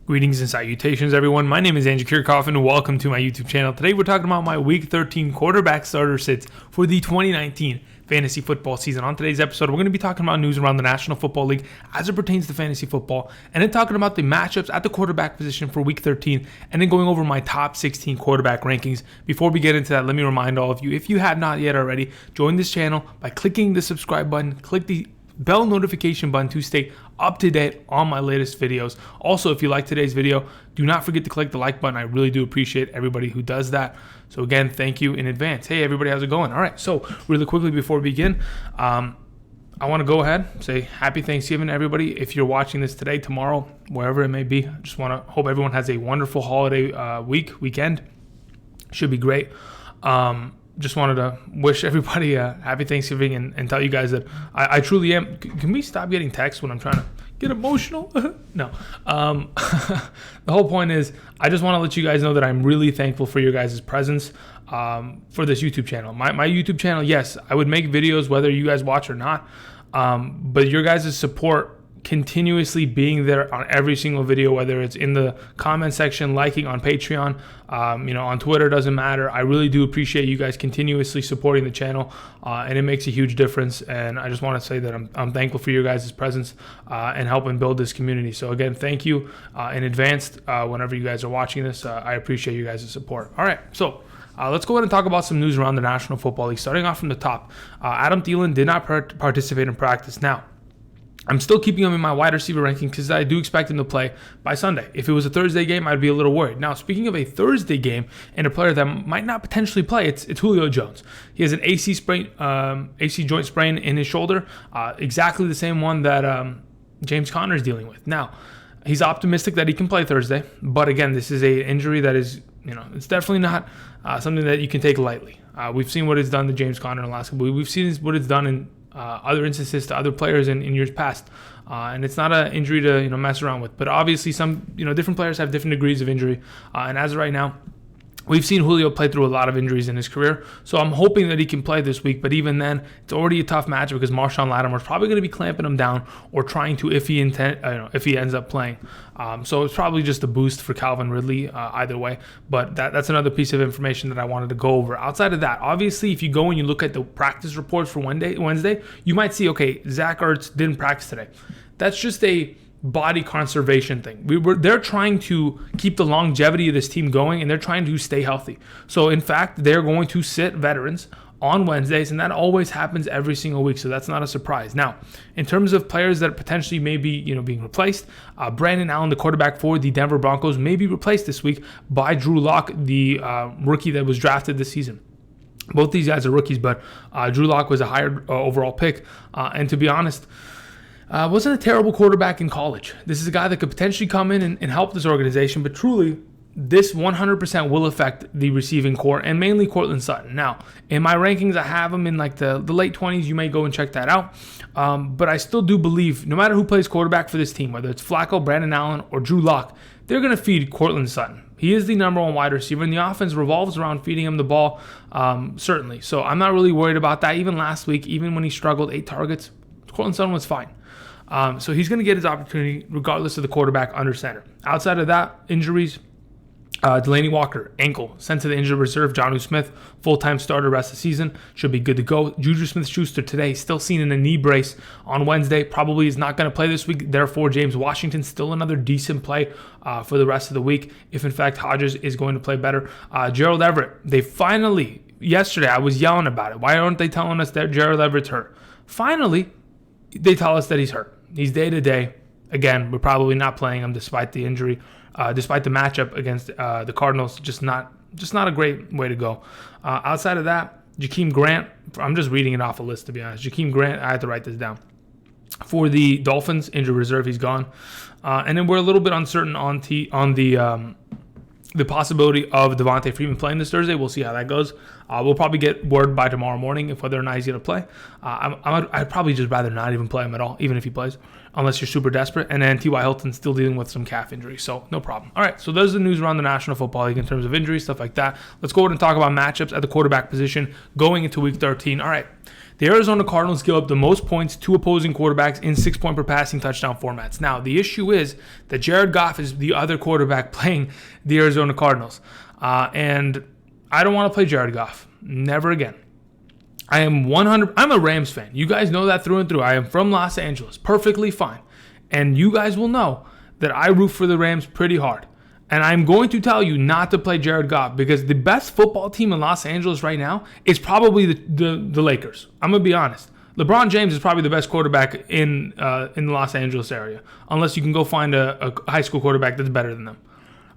Greetings and salutations, everyone. My name is Andrew Kirchhoff, and welcome to my YouTube channel. Today, we're talking about my Week 13 quarterback starter sits for the 2019 fantasy football season. On today's episode, we're going to be talking about news around the National Football League as it pertains to fantasy football, and then talking about the matchups at the quarterback position for Week 13, and then going over my top 16 quarterback rankings. Before we get into that, let me remind all of you, if you have not yet already, join this channel by clicking the subscribe button, click the bell notification button to stay up to date on my latest videos. Also, if you like today's video, do not forget to click the like button. I really do appreciate everybody who does that. So again, thank you in advance. Hey everybody, how's it going? All right, so really quickly before we begin, I want to go ahead and say happy Thanksgiving to everybody. If you're watching this today, tomorrow, wherever it may be, I just want to hope everyone has a wonderful holiday weekend. Should be great. Just wanted to wish everybody a happy Thanksgiving and tell you guys that I truly am. Can we stop getting texts when I'm trying to get emotional? No. The whole point is I just want to let you guys know that I'm really thankful for your guys' presence for this YouTube channel. My YouTube channel, yes, I would make videos whether you guys watch or not, but your guys' support continuously being there on every single video, whether it's in the comment section, liking on Patreon, on Twitter, doesn't matter. I really do appreciate you guys continuously supporting the channel, and it makes a huge difference. And I just want to say that I'm thankful for your guys' presence and helping build this community. So again, thank you in advance whenever you guys are watching this. I appreciate you guys' support. All right, so let's go ahead and talk about some news around the National Football League. Starting off from the top, Adam Thielen did not participate in practice. Now, I'm still keeping him in my wide receiver ranking because I do expect him to play by Sunday. If it was a Thursday game, I'd be a little worried. Now, speaking of a Thursday game and a player that might not potentially play, it's Julio Jones. He has an AC joint sprain in his shoulder, exactly the same one that James Conner is dealing with. Now, he's optimistic that he can play Thursday, but again, this is an injury that is, it's definitely not something that you can take lightly. We've seen what it's done to James Conner in the last couple weeks. We've seen what it's done in other instances to other players in years past, and it's not an injury to mess around with. But obviously, some different players have different degrees of injury, and as of right now, we've seen Julio play through a lot of injuries in his career, so I'm hoping that he can play this week. But even then, it's already a tough matchup because Marshawn Lattimore's probably going to be clamping him down or trying to if he ends up playing. So it's probably just a boost for Calvin Ridley either way. But that's another piece of information that I wanted to go over. Outside of that, obviously, if you go and you look at the practice reports for Wednesday, you might see, okay, Zach Ertz didn't practice today. That's just a body conservation thing. They're trying to keep the longevity of this team going, and they're trying to stay healthy. So in fact, they're going to sit veterans on Wednesdays, and that always happens every single week, so that's not a surprise. Now, in terms of players that potentially may be being replaced, Brandon Allen, the quarterback for the Denver Broncos, may be replaced this week by Drew Lock, the rookie that was drafted this season. Both these guys are rookies, but Drew Lock was a higher overall pick, and to be honest, wasn't a terrible quarterback in college. This is a guy that could potentially come in and help this organization, but truly, this 100% will affect the receiving core and mainly Courtland Sutton. Now, in my rankings, I have him in like the late 20s. You may go and check that out. But I still do believe no matter who plays quarterback for this team, whether it's Flacco, Brandon Allen, or Drew Lock, they're going to feed Courtland Sutton. He is the number one wide receiver, and the offense revolves around feeding him the ball, certainly. So I'm not really worried about that. Even last week, even when he struggled 8 targets, Courtland Sutton was fine. So he's going to get his opportunity regardless of the quarterback under center. Outside of that, injuries, Delaney Walker, ankle, sent to the injured reserve. Jonnu Smith, full-time starter rest of the season, should be good to go. Juju Smith-Schuster today, still seen in a knee brace on Wednesday, probably is not going to play this week. Therefore, James Washington, still another decent play for the rest of the week, if in fact Hodges is going to play better. Gerald Everett, they finally, yesterday I was yelling about it. Why aren't they telling us that Gerald Everett's hurt? Finally, they tell us that he's hurt. He's day-to-day. Again, we're probably not playing him despite the injury. Despite the matchup against the Cardinals, just not a great way to go. Outside of that, Jakeem Grant, I'm just reading it off a list to be honest. Jakeem Grant, I had to write this down. For the Dolphins, injured reserve, he's gone. And then we're a little bit uncertain on the possibility of Devontae Freeman playing this Thursday. We'll see how that goes. We'll probably get word by tomorrow morning if whether or not he's going to play. I'd probably just rather not even play him at all, even if he plays, unless you're super desperate. And then T.Y. Hilton's still dealing with some calf injury, so no problem. All right, so there's the news around the National Football League in terms of injuries, stuff like that. Let's go ahead and talk about matchups at the quarterback position going into Week 13. All right, The Arizona Cardinals give up the most points to opposing quarterbacks in 6-point per passing touchdown formats. Now, the issue is that Jared Goff is the other quarterback playing the Arizona Cardinals. And I don't want to play Jared Goff. Never again. I'm a Rams fan. You guys know that through and through. I am from Los Angeles. Perfectly fine. And you guys will know that I root for the Rams pretty hard. And I'm going to tell you not to play Jared Goff because the best football team in Los Angeles right now is probably the Lakers. I'm going to be honest. LeBron James is probably the best quarterback in the Los Angeles area, unless you can go find a high school quarterback that's better than them.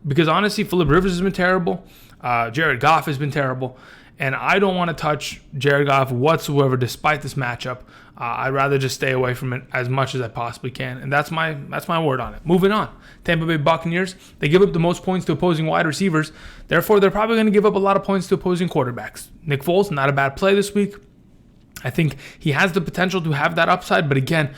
Because honestly, Phillip Rivers has been terrible. Jared Goff has been terrible. And I don't want to touch Jared Goff whatsoever despite this matchup. I'd rather just stay away from it as much as I possibly can. And that's my word on it. Moving on. Tampa Bay Buccaneers, they give up the most points to opposing wide receivers. Therefore, they're probably going to give up a lot of points to opposing quarterbacks. Nick Foles, not a bad play this week. I think he has the potential to have that upside. But again,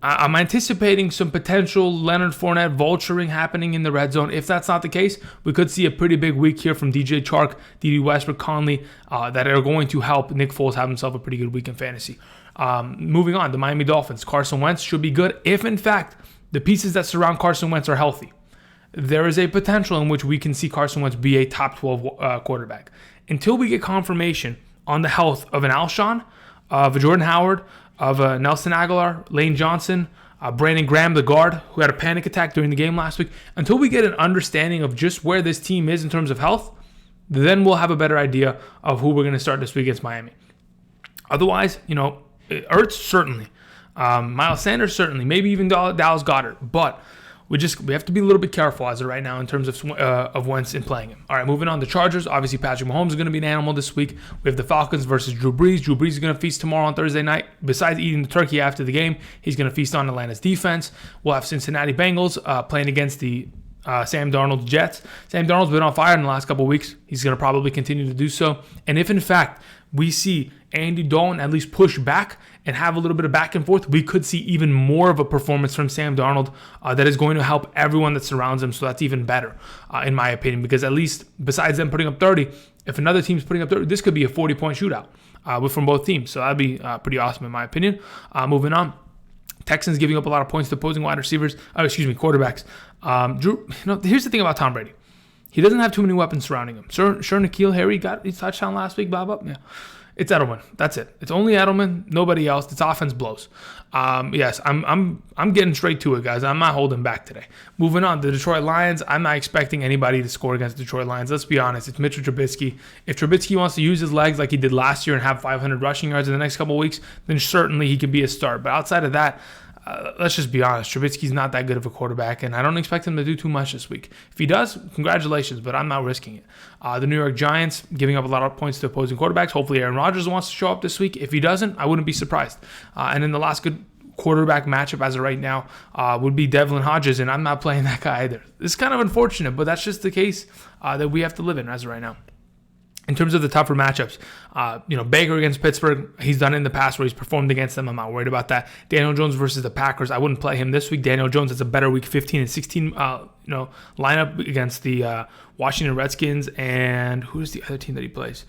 I'm anticipating some potential Leonard Fournette vulturing happening in the red zone. If that's not the case, we could see a pretty big week here from DJ Chark, D.D. Westbrook, Conley, that are going to help Nick Foles have himself a pretty good week in fantasy. Moving on, the Miami Dolphins. Carson Wentz should be good if, in fact, the pieces that surround Carson Wentz are healthy. There is a potential in which we can see Carson Wentz be a top 12 quarterback. Until we get confirmation on the health of an Alshon, of a Jordan Howard, of Nelson Aguilar, Lane Johnson, Brandon Graham, the guard, who had a panic attack during the game last week. Until we get an understanding of just where this team is in terms of health, then we'll have a better idea of who we're going to start this week against Miami. Otherwise, Ertz, certainly. Miles Sanders, certainly. Maybe even Dallas Goedert. But we have to be a little bit careful as of right now in terms of Wentz and playing him. All right, moving on. The Chargers. Obviously, Patrick Mahomes is going to be an animal this week. We have the Falcons versus Drew Brees. Drew Brees is going to feast tomorrow on Thursday night. Besides eating the turkey after the game, he's going to feast on Atlanta's defense. We'll have Cincinnati Bengals playing against the Sam Darnold Jets. Sam Darnold's been on fire in the last couple of weeks. He's going to probably continue to do so. And if, in fact, we see Andy Dalton at least push back and have a little bit of back and forth, we could see even more of a performance from Sam Darnold that is going to help everyone that surrounds him. So that's even better, in my opinion, because at least besides them putting up 30, if another team's putting up 30, this could be a 40-point shootout from both teams. So that'd be pretty awesome in my opinion. Moving on. Texans giving up a lot of points to opposing wide receivers. Quarterbacks. Drew, here's the thing about Tom Brady. He doesn't have too many weapons surrounding him. Sure, N'Keal Harry got his touchdown last week, blah, blah. Yeah. It's Edelman. That's it. It's only Edelman, nobody else. This offense blows. Yes, I'm getting straight to it, guys. I'm not holding back today. Moving on, the Detroit Lions. I'm not expecting anybody to score against the Detroit Lions. Let's be honest. It's Mitchell Trubisky. If Trubisky wants to use his legs like he did last year and have 500 rushing yards in the next couple of weeks, then certainly he can be a start. But outside of that, let's just be honest. Trubisky's not that good of a quarterback, and I don't expect him to do too much this week. If he does, congratulations, but I'm not risking it. The New York Giants giving up a lot of points to opposing quarterbacks. Hopefully Aaron Rodgers wants to show up this week. If he doesn't, I wouldn't be surprised. And then the last good quarterback matchup as of right now would be Devlin Hodges, and I'm not playing that guy either. This is kind of unfortunate, but that's just the case that we have to live in as of right now. In terms of the tougher matchups, Baker against Pittsburgh, he's done it in the past where he's performed against them. I'm not worried about that. Daniel Jones versus the Packers, I wouldn't play him this week. Daniel Jones has a better week 15 and 16 lineup against the Washington Redskins. And who's the other team that he plays?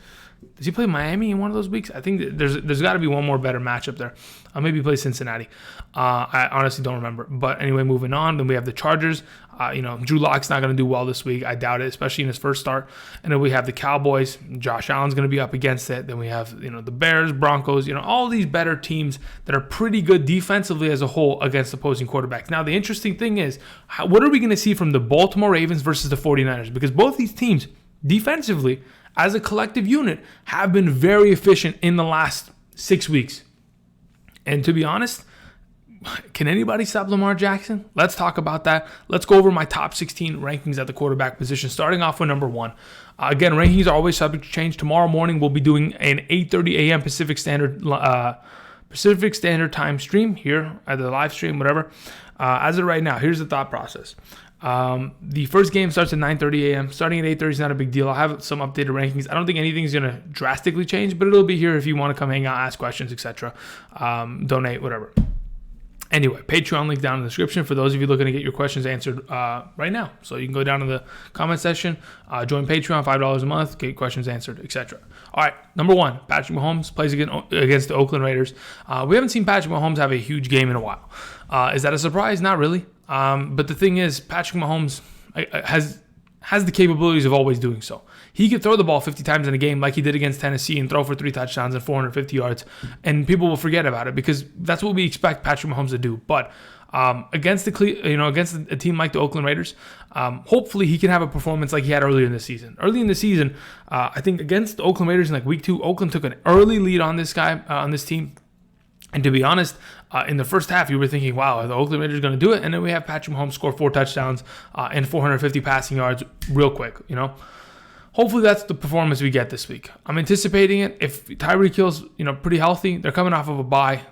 Does he play Miami in one of those weeks? I think there's got to be one more better matchup there. Maybe he plays Cincinnati. I honestly don't remember. But anyway, moving on. Then we have the Chargers. Drew Lock's not going to do well this week. I doubt it, especially in his first start. And then we have the Cowboys. Josh Allen's going to be up against it. Then we have the Bears, Broncos. All these better teams that are pretty good defensively as a whole against opposing quarterbacks. Now, the interesting thing is, what are we going to see from the Baltimore Ravens versus the 49ers? Because both these teams, defensively, as a collective unit, have been very efficient in the last 6 weeks. And to be honest, can anybody stop Lamar Jackson? Let's talk about that. Let's go over my top 16 rankings at the quarterback position, starting off with number 1. Again, rankings are always subject to change. Tomorrow morning, we'll be doing an 8:30 a.m. Pacific Standard Time stream here, either live stream, whatever. As of right now, here's the thought process. The first game starts at 9:30 a.m. Starting at 8:30 is not a big deal. I'll have some updated rankings. I don't think anything's going to drastically change, but it'll be here if you want to come hang out, ask questions, etc. Donate, whatever. Anyway, Patreon link down in the description for those of you looking to get your questions answered right now. So you can go down to the comment section, join Patreon, $5 a month, get your questions answered, etc. All right, number one, Patrick Mahomes plays against the Oakland Raiders. We haven't seen Patrick Mahomes have a huge game in a while. Is that a surprise? Not really. But the thing is, Patrick Mahomes has the capabilities of always doing so. He could throw the ball 50 times in a game like he did against Tennessee and throw for 3 touchdowns and 450 yards, and people will forget about it because that's what we expect Patrick Mahomes to do. But against a team like the Oakland Raiders, hopefully he can have a performance like he had earlier in the season. Early in the season, I think against the Oakland Raiders in like week 2, Oakland took an early lead on this team. And to be honest, in the first half, you were thinking, wow, are the Oakland Raiders going to do it? And then we have Patrick Mahomes score 4 touchdowns and 450 passing yards real quick, Hopefully that's the performance we get this week. I'm anticipating it. If Tyreek Hill's, pretty healthy, they're coming off of a bye.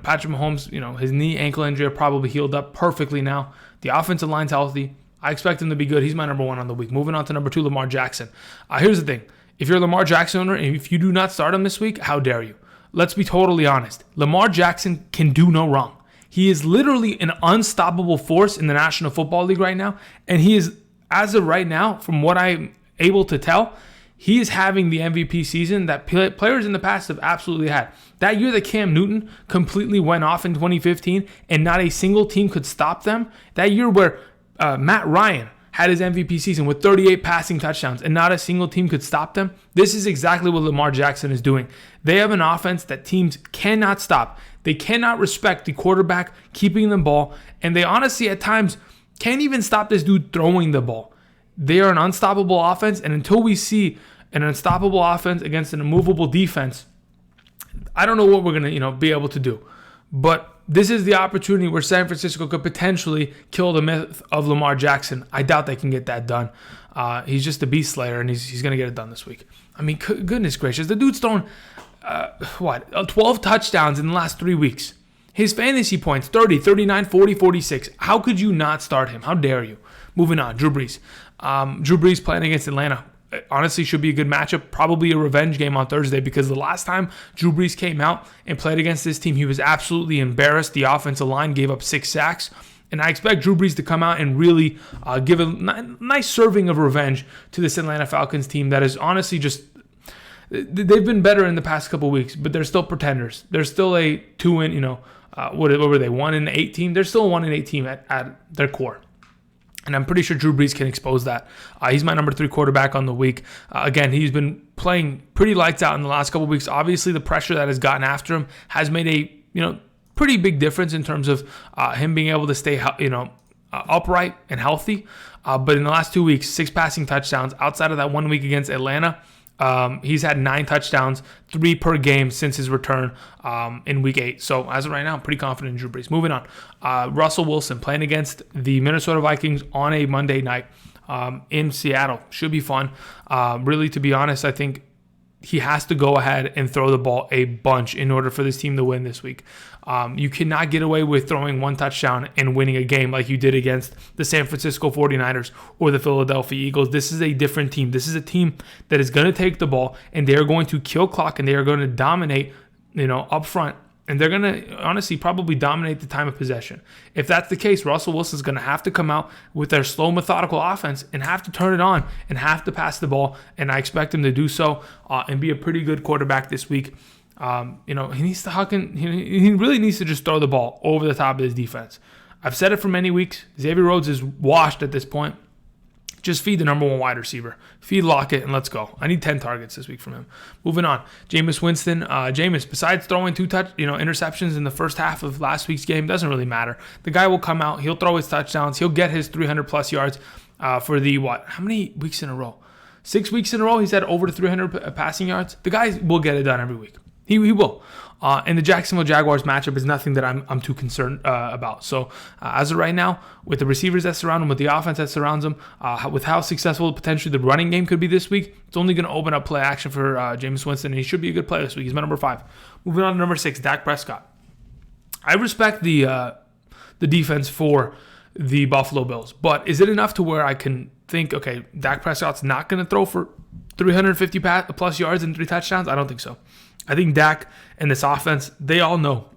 Patrick Mahomes, his knee, ankle injury are probably healed up perfectly now. The offensive line's healthy. I expect him to be good. He's my number 1 on the week. Moving on to number 2, Lamar Jackson. Here's the thing. If you're a Lamar Jackson owner, and if you do not start him this week, how dare you? Let's be totally honest. Lamar Jackson can do no wrong. He is literally an unstoppable force in the National Football League right now. And he is, as of right now, from what I'm able to tell, he is having the MVP season that players in the past have absolutely had. That year that Cam Newton completely went off in 2015 and not a single team could stop them. That year where Matt Ryan had his MVP season with 38 passing touchdowns and not a single team could stop them. This is exactly what Lamar Jackson is doing. They have an offense that teams cannot stop. They cannot respect the quarterback keeping the ball, and they honestly at times can't even stop this dude throwing the ball. They are an unstoppable offense, and until we see an unstoppable offense against an immovable defense, I don't know what we're going to, be able to do. But this is the opportunity where San Francisco could potentially kill the myth of Lamar Jackson. I doubt they can get that done. He's just a beast slayer, and he's going to get it done this week. I mean, goodness gracious. The dude's thrown, 12 touchdowns in the last 3 weeks. His fantasy points, 30, 39, 40, 46. How could you not start him? How dare you? Moving on, Drew Brees. Drew Brees playing against Atlanta. Honestly, should be a good matchup. Probably a revenge game on Thursday because the last time Drew Brees came out and played against this team, he was absolutely embarrassed. The offensive line gave up 6 sacks. And I expect Drew Brees to come out and really give a nice serving of revenge to this Atlanta Falcons team that is honestly just... They've been better in the past couple of weeks, but they're still pretenders. They're still a 2-win, what were they, 1-8 team? They're still a 1-8 team at their core. And I'm pretty sure Drew Brees can expose that. He's my number 3 quarterback on the week. Again, he's been playing pretty lights out in the last couple of weeks. Obviously, the pressure that has gotten after him has made a pretty big difference in terms of him being able to stay upright and healthy. But in the last 2 weeks, 6 passing touchdowns. Outside of that 1 week against Atlanta, he's had 9 touchdowns, 3 per game since his return in week 8. So as of right now, I'm pretty confident in Drew Brees. Moving on, Russell Wilson playing against the Minnesota Vikings on a Monday night in Seattle. Should be fun. Really, to be honest, I think he has to go ahead and throw the ball a bunch in order for this team to win this week. You cannot get away with throwing 1 touchdown and winning a game like you did against the San Francisco 49ers or the Philadelphia Eagles. This is a different team. This is a team that is going to take the ball and they are going to kill clock and they are going to dominate, up front. And they're going to honestly probably dominate the time of possession. If that's the case, Russell Wilson's going to have to come out with their slow, methodical offense and have to turn it on and have to pass the ball. And I expect him to do so and be a pretty good quarterback this week. He needs to he really needs to just throw the ball over the top of his defense. I've said it for many weeks. Xavier Rhodes is washed at this point. Just feed the number 1 wide receiver. Feed Lockett and let's go. I need 10 targets this week from him. Moving on. Jameis Winston. Jameis, besides throwing 2 interceptions in the first half of last week's game, doesn't really matter. The guy will come out. He'll throw his touchdowns. He'll get his 300-plus yards for the how many weeks in a row? 6 weeks in a row he's had over 300 passing yards. The guy will get it done every week. He will. And the Jacksonville Jaguars matchup is nothing that I'm too concerned about. So as of right now, with the receivers that surround him, with the offense that surrounds him, with how successful potentially the running game could be this week, it's only going to open up play action for Jameis Winston, and he should be a good player this week. He's my number 5. Moving on to number 6, Dak Prescott. I respect the defense for the Buffalo Bills, but is it enough to where I can think, okay, Dak Prescott's not going to throw for 350 plus yards and 3 touchdowns? I don't think so. I think Dak and this offense, they all know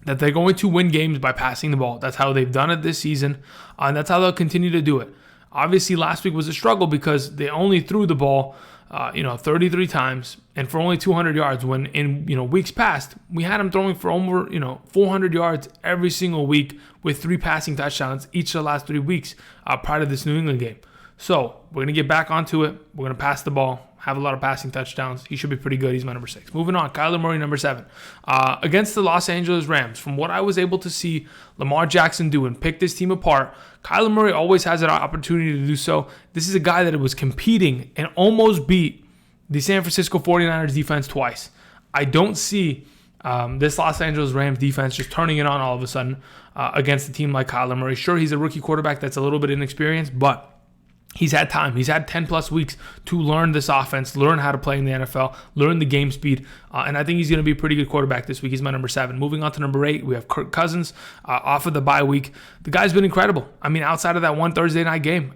that they're going to win games by passing the ball. That's how they've done it this season, and that's how they'll continue to do it. Obviously, last week was a struggle because they only threw the ball 33 times and for only 200 yards, when in weeks past we had them throwing for over 400 yards every single week with 3 passing touchdowns each of the last 3 weeks prior to this New England game. So we're going to get back onto it. We're going to pass the ball, have a lot of passing touchdowns. He should be pretty good. He's my number 6. Moving on, Kyler Murray, number 7. Against the Los Angeles Rams, from what I was able to see Lamar Jackson do and pick this team apart, Kyler Murray always has an opportunity to do so. This is a guy that was competing and almost beat the San Francisco 49ers defense twice. I don't see this Los Angeles Rams defense just turning it on all of a sudden against a team like Kyler Murray. Sure, he's a rookie quarterback that's a little bit inexperienced, but he's had time. He's had 10 plus weeks to learn this offense, learn how to play in the NFL, learn the game speed, and I think he's going to be a pretty good quarterback this week. He's my number 7. Moving on to number 8, we have Kirk Cousins off of the bye week. The guy's been incredible. I mean, outside of that one Thursday night game,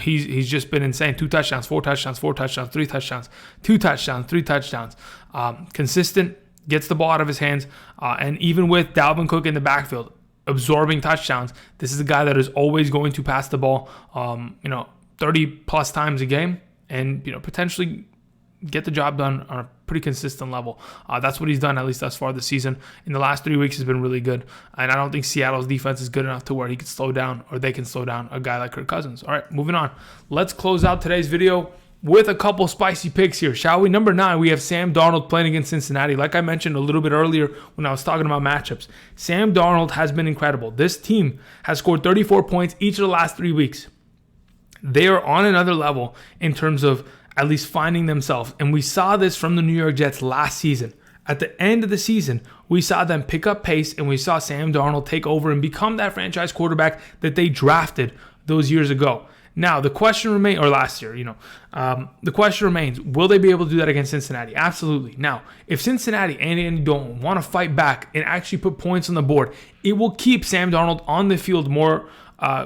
he's just been insane. 2 touchdowns, 4 touchdowns, 4 touchdowns, 3 touchdowns, 2 touchdowns, 3 touchdowns. Consistent, gets the ball out of his hands, and even with Dalvin Cook in the backfield, absorbing touchdowns, this is a guy that is always going to pass the ball 30 plus times a game and potentially get the job done on a pretty consistent level. That's what he's done, at least thus far this season. In the last 3 weeks has been really good, and I don't think Seattle's defense is good enough to where he can slow down, or they can slow down a guy like Kirk Cousins. All right, moving on. Let's close out today's video with a couple spicy picks here, shall we? Number 9, we have Sam Darnold playing against Cincinnati. Like I mentioned a little bit earlier when I was talking about matchups, Sam Darnold has been incredible. This team has scored 34 points each of the last 3 weeks. They are on another level in terms of at least finding themselves. And we saw this from the New York Jets last season. At the end of the season, we saw them pick up pace, and we saw Sam Darnold take over and become that franchise quarterback that they drafted those years ago. Now, the question remains, or last year, the question remains, will they be able to do that against Cincinnati? Absolutely. Now, if Cincinnati and Andy Dalton want to fight back and actually put points on the board, it will keep Sam Darnold on the field more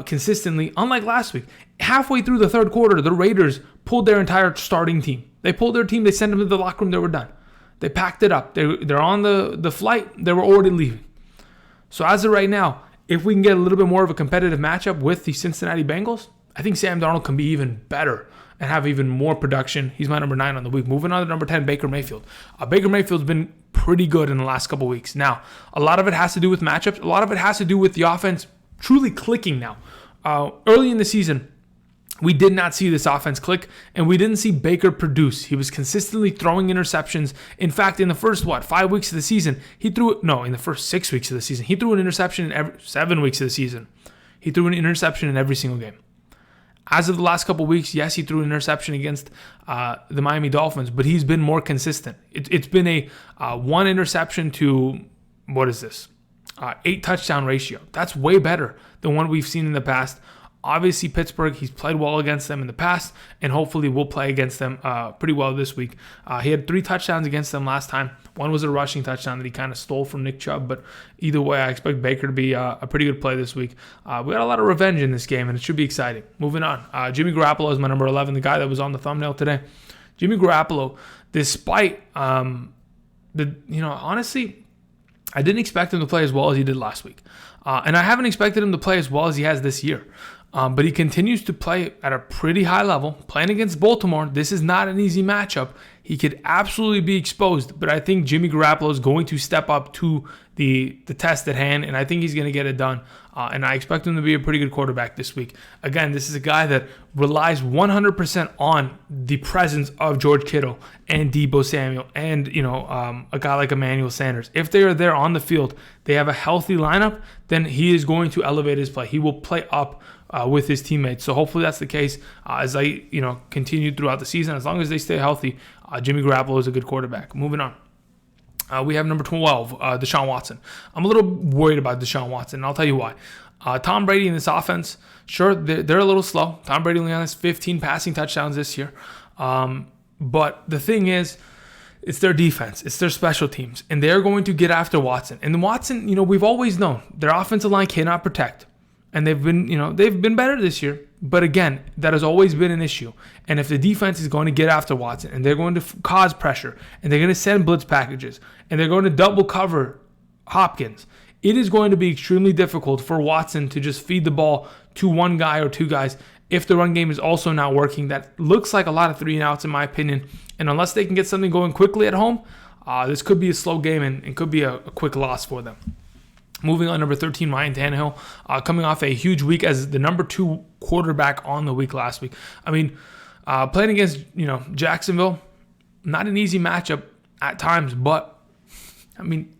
consistently, unlike last week. Halfway through the third quarter, the Raiders pulled their entire starting team. They pulled their team, they sent them to the locker room, they were done. They packed it up. They're on the flight, they were already leaving. So as of right now, if we can get a little bit more of a competitive matchup with the Cincinnati Bengals, I think Sam Darnold can be even better and have even more production. He's my number 9 on the week. Moving on to number 10, Baker Mayfield. Baker Mayfield's been pretty good in the last couple weeks. Now, a lot of it has to do with matchups. A lot of it has to do with the offense truly clicking now. Early in the season, we did not see this offense click, and we didn't see Baker produce. He was consistently throwing interceptions. In fact, in the first, 5 weeks of the season, in the first 6 weeks of the season, he threw an interception in 7 weeks of the season. He threw an interception in every single game. As of the last couple of weeks, yes, he threw an interception against the Miami Dolphins, but he's been more consistent. It's been a 1 interception to, 8 touchdown ratio. That's way better than what we've seen in the past. Obviously, Pittsburgh, he's played well against them in the past, and hopefully will play against them pretty well this week. He had 3 touchdowns against them last time. One was a rushing touchdown that he kind of stole from Nick Chubb, but either way, I expect Baker to be a pretty good play this week. We got a lot of revenge in this game, and it should be exciting. Moving on, Jimmy Garoppolo is my number 11, the guy that was on the thumbnail today. Jimmy Garoppolo, despite, honestly, I didn't expect him to play as well as he did last week. And I haven't expected him to play as well as he has this year. But he continues to play at a pretty high level. Playing against Baltimore, this is not an easy matchup. He could absolutely be exposed, but I think Jimmy Garoppolo is going to step up to the test at hand, and I think he's going to get it done. And I expect him to be a pretty good quarterback this week. Again, this is a guy that relies 100% on the presence of George Kittle and Deebo Samuel and a guy like Emmanuel Sanders. If they are there on the field, they have a healthy lineup, then he is going to elevate his play. He will play up with his teammates. So hopefully that's the case as I continue throughout the season. As long as they stay healthy, Jimmy Garoppolo is a good quarterback. Moving on. We have number 12, Deshaun Watson. I'm a little worried about Deshaun Watson, and I'll tell you why. Tom Brady in this offense, sure, they're a little slow. Tom Brady only has 15 passing touchdowns this year. But the thing is, it's their defense. It's their special teams. And they're going to get after Watson. And Watson, we've always known their offensive line cannot protect. And they've been better this year. But again, that has always been an issue. And if the defense is going to get after Watson and they're going to cause pressure and they're going to send blitz packages and they're going to double cover Hopkins, it is going to be extremely difficult for Watson to just feed the ball to one guy or two guys if the run game is also not working. That looks like a lot of 3-and-outs in my opinion. And unless they can get something going quickly at home, this could be a slow game and could be a quick loss for them. Moving on, number 13, Ryan Tannehill, coming off a huge week as the number 2 quarterback on the week last week. I mean, playing against Jacksonville, not an easy matchup at times, but I mean,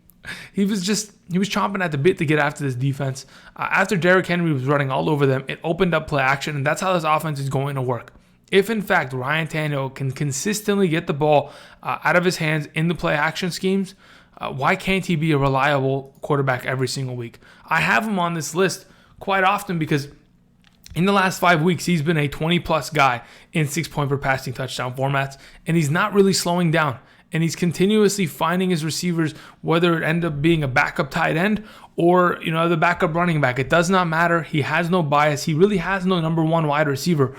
he was chomping at the bit to get after this defense. After Derrick Henry was running all over them, it opened up play action, and that's how this offense is going to work. If, in fact, Ryan Tannehill can consistently get the ball out of his hands in the play action schemes, why can't he be a reliable quarterback every single week? I have him on this list quite often because in the last 5 weeks, he's been a 20-plus guy in 6-point per passing touchdown formats, and he's not really slowing down. And he's continuously finding his receivers, whether it end up being a backup tight end or the backup running back. It does not matter. He has no bias. He really has no number 1 wide receiver.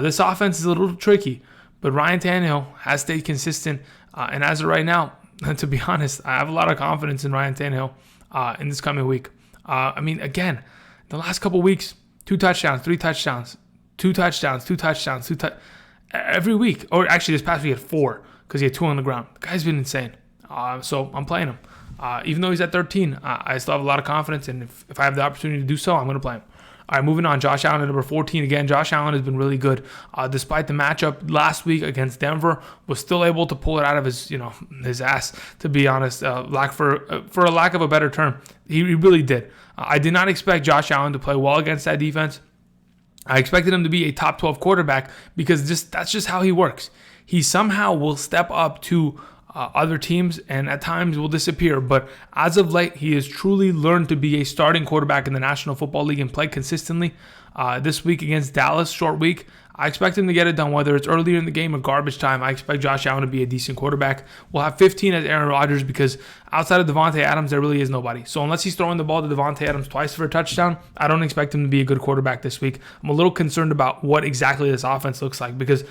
This offense is a little tricky, but Ryan Tannehill has stayed consistent. And as of right now, to be honest, I have a lot of confidence in Ryan Tannehill in this coming week. I mean, again, the last couple weeks, 2 touchdowns, 3 touchdowns, 2 touchdowns, 2 touchdowns, every week. Or actually, this past week he had 4 because he had 2 on the ground. The guy's been insane. So I'm playing him. Even though he's at 13, I still have a lot of confidence, and if I have the opportunity to do so, I'm going to play him. All right, moving on. Josh Allen at number 14. Again, Josh Allen has been really good. Despite the matchup last week against Denver, was still able to pull it out of his ass, to be honest. For a lack of a better term, he really did. I did not expect Josh Allen to play well against that defense. I expected him to be a top 12 quarterback because that's just how he works. He somehow will step up to other teams and at times will disappear. But as of late, he has truly learned to be a starting quarterback in the National Football League and play consistently. This week against Dallas, short week, I expect him to get it done, whether it's earlier in the game or garbage time. I expect Josh Allen to be a decent quarterback. We'll have 15 as Aaron Rodgers because outside of Devontae Adams, there really is nobody. So unless he's throwing the ball to Devontae Adams twice for a touchdown, I don't expect him to be a good quarterback this week. I'm a little concerned about what exactly this offense looks like because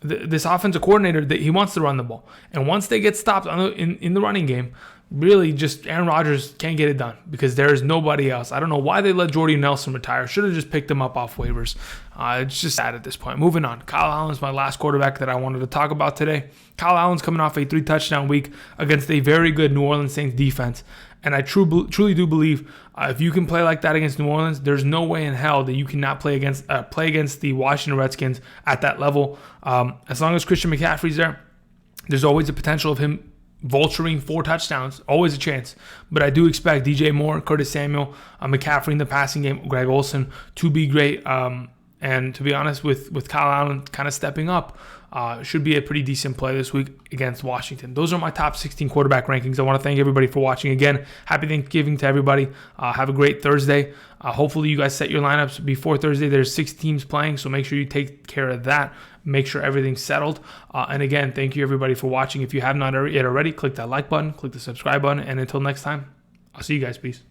this offensive coordinator, he wants to run the ball. And once they get stopped in the running game, really just Aaron Rodgers can't get it done because there is nobody else. I don't know why they let Jordy Nelson retire. Should have just picked him up off waivers. It's just sad at this point. Moving on. Kyle Allen's my last quarterback that I wanted to talk about today. Kyle Allen's coming off a 3-touchdown week against a very good New Orleans Saints defense. And I truly do believe if you can play like that against New Orleans, there's no way in hell that you cannot play against the Washington Redskins at that level. As long as Christian McCaffrey's there, there's always a potential of him vulturing 4 touchdowns, always a chance. But I do expect DJ Moore, Curtis Samuel, McCaffrey in the passing game, Greg Olsen to be great. And to be honest, with Kyle Allen kind of stepping up, should be a pretty decent play this week against Washington. Those are my top 16 quarterback rankings. I want to thank everybody for watching. Again, happy Thanksgiving to everybody. Have a great Thursday. Hopefully you guys set your lineups before Thursday. There's 6 teams playing, so make sure you take care of that. Make sure everything's settled. And again, thank you everybody for watching. If you have not yet already, click that like button, click the subscribe button, and until next time, I'll see you guys. Peace.